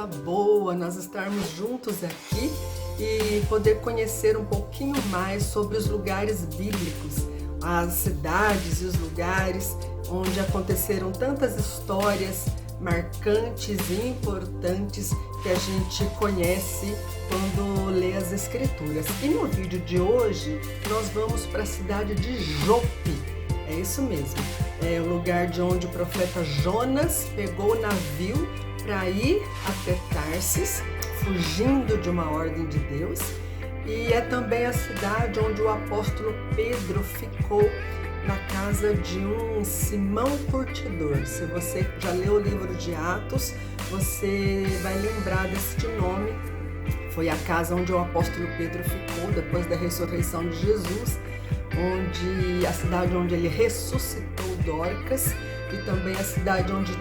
boa nós estarmos juntos aqui e poder conhecer um pouquinho mais sobre os lugares bíblicos, as cidades e os lugares onde aconteceram tantas histórias marcantes e importantes que a gente conhece quando lê as Escrituras. E no vídeo de hoje nós vamos para a cidade de Jope. É isso mesmo, é o lugar de onde o profeta Jonas pegou o navio para ir até Tarsis, fugindo de uma ordem de Deus. E é também a cidade onde o apóstolo Pedro ficou na casa de um Simão Curtidor. Se você já leu o livro de Atos, você vai lembrar deste nome. Foi a casa onde o apóstolo Pedro ficou depois da ressurreição de Jesus, a cidade onde ele ressuscitou Dorcas e também a cidade onde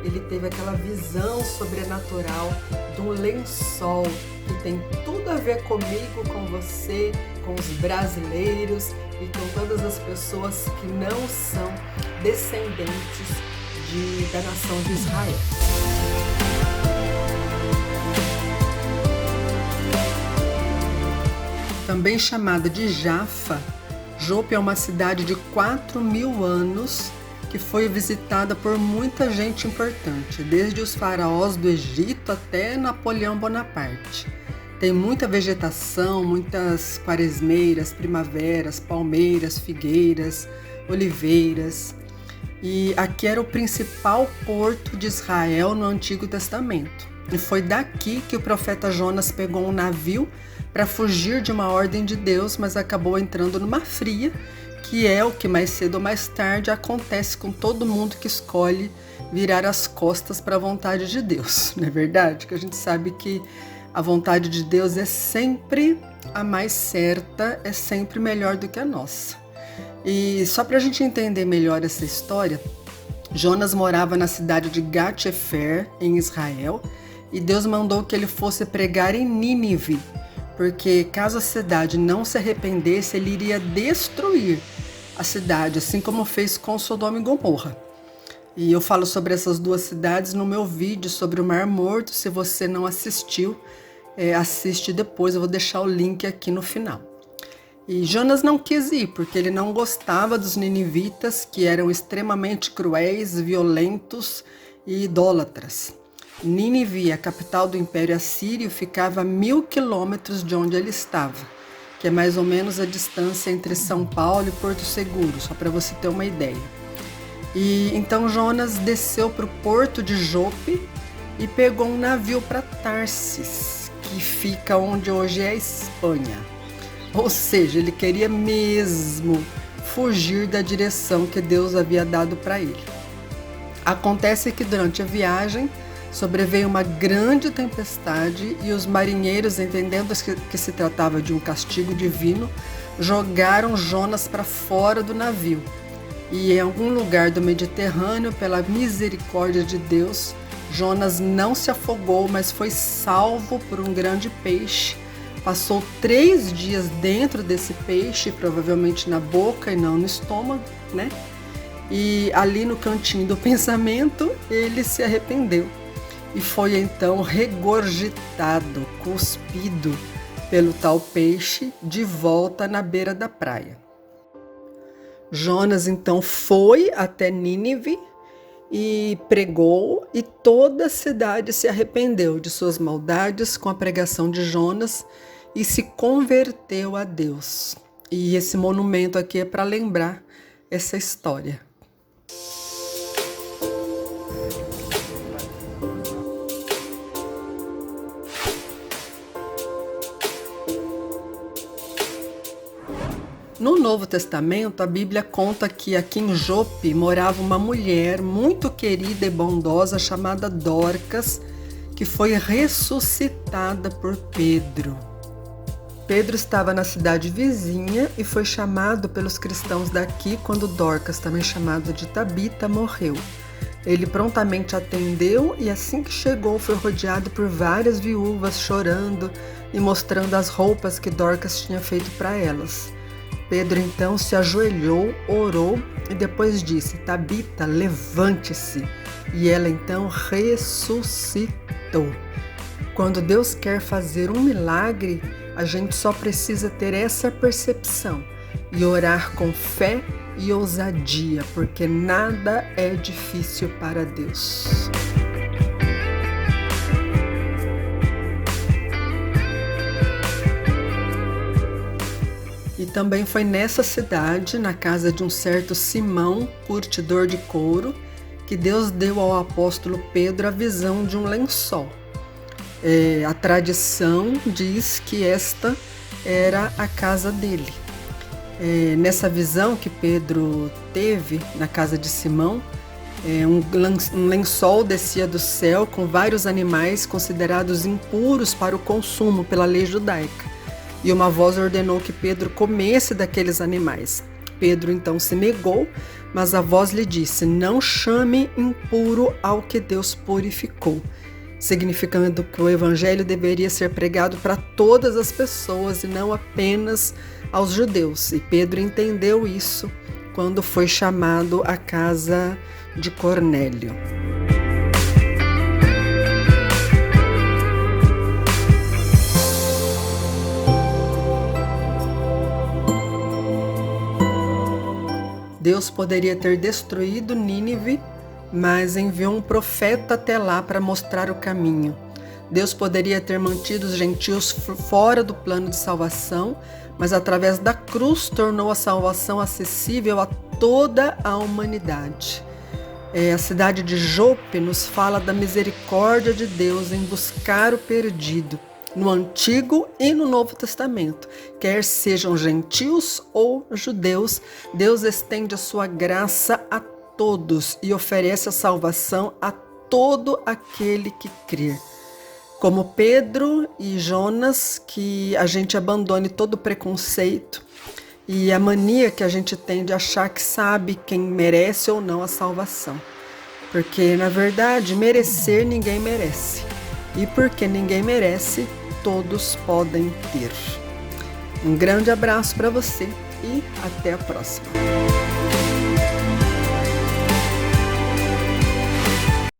ele teve aquela visão sobrenatural de um lençol que tem tudo a ver comigo, com você, com os brasileiros e com todas as pessoas que não são descendentes da nação de Israel. Também chamada de Jafa, Jope é uma cidade de 4.000 anos que foi visitada por muita gente importante, desde os faraós do Egito até Napoleão Bonaparte. Tem muita vegetação, muitas quaresmeiras, primaveras, palmeiras, figueiras, oliveiras. E aqui era o principal porto de Israel no Antigo Testamento. E foi daqui que o profeta Jonas pegou um navio para fugir de uma ordem de Deus, mas acabou entrando numa fria, que é o que mais cedo ou mais tarde acontece com todo mundo que escolhe virar as costas para a vontade de Deus. Não é verdade? Que a gente sabe que a vontade de Deus é sempre a mais certa, é sempre melhor do que a nossa. E só para a gente entender melhor essa história, Jonas morava na cidade de Gat-Hefer, em Israel, e Deus mandou que ele fosse pregar em Nínive, porque caso a cidade não se arrependesse, ele iria destruir a cidade, assim como fez com Sodoma e Gomorra. E eu falo sobre essas duas cidades no meu vídeo sobre o Mar Morto. Se você não assistiu, assiste depois, eu vou deixar o link aqui no final. E Jonas não quis ir, porque ele não gostava dos ninivitas, que eram extremamente cruéis, violentos e idólatras. Nínive, a capital do Império Assírio, ficava a 1.000 quilômetros de onde ele estava, que é mais ou menos a distância entre São Paulo e Porto Seguro, só para você ter uma ideia. E então Jonas desceu para o porto de Jope e pegou um navio para Tarsis, que fica onde hoje é a Espanha. Ou seja, ele queria mesmo fugir da direção que Deus havia dado para ele. Acontece que durante a viagem sobreveio uma grande tempestade e os marinheiros, entendendo que se tratava de um castigo divino, jogaram Jonas para fora do navio. E em algum lugar do Mediterrâneo, pela misericórdia de Deus, Jonas não se afogou, mas foi salvo por um grande peixe. Passou 3 dias dentro desse peixe, provavelmente na boca e não no estômago, né? E ali no cantinho do pensamento, ele se arrependeu. E foi então regurgitado, cuspido pelo tal peixe de volta na beira da praia. Jonas então foi até Nínive e pregou, e toda a cidade se arrependeu de suas maldades com a pregação de Jonas e se converteu a Deus. E esse monumento aqui é para lembrar essa história. No Novo Testamento, a Bíblia conta que aqui em Jope morava uma mulher muito querida e bondosa chamada Dorcas, que foi ressuscitada por Pedro. Pedro estava na cidade vizinha e foi chamado pelos cristãos daqui quando Dorcas, também chamada de Tabita, morreu. Ele prontamente atendeu e assim que chegou foi rodeado por várias viúvas chorando e mostrando as roupas que Dorcas tinha feito para elas. Pedro então se ajoelhou, orou e depois disse: Tabita, levante-se. E ela então ressuscitou. Quando Deus quer fazer um milagre, a gente só precisa ter essa percepção e orar com fé e ousadia, porque nada é difícil para Deus. E também foi nessa cidade, na casa de um certo Simão, curtidor de couro, que Deus deu ao apóstolo Pedro a visão de um lençol. A tradição diz que esta era a casa dele. Nessa visão que Pedro teve na casa de Simão, um lençol descia do céu com vários animais considerados impuros para o consumo pela lei judaica. E uma voz ordenou que Pedro comesse daqueles animais. Pedro então se negou, mas a voz lhe disse: não chame impuro ao que Deus purificou, significando que o evangelho deveria ser pregado para todas as pessoas e não apenas aos judeus. E Pedro entendeu isso quando foi chamado à casa de Cornélio. Deus poderia ter destruído Nínive, mas enviou um profeta até lá para mostrar o caminho. Deus poderia ter mantido os gentios fora do plano de salvação, mas através da cruz tornou a salvação acessível a toda a humanidade. A cidade de Jope nos fala da misericórdia de Deus em buscar o perdido, no Antigo e no Novo Testamento. Quer sejam gentios ou judeus, Deus estende a sua graça a todos e oferece a salvação a todo aquele que crer. Como Pedro e Jonas, que a gente abandone todo o preconceito e a mania que a gente tem de achar que sabe quem merece ou não a salvação. Porque, na verdade, merecer ninguém merece. E porque ninguém merece, todos podem ter. Um grande abraço para você e até a próxima.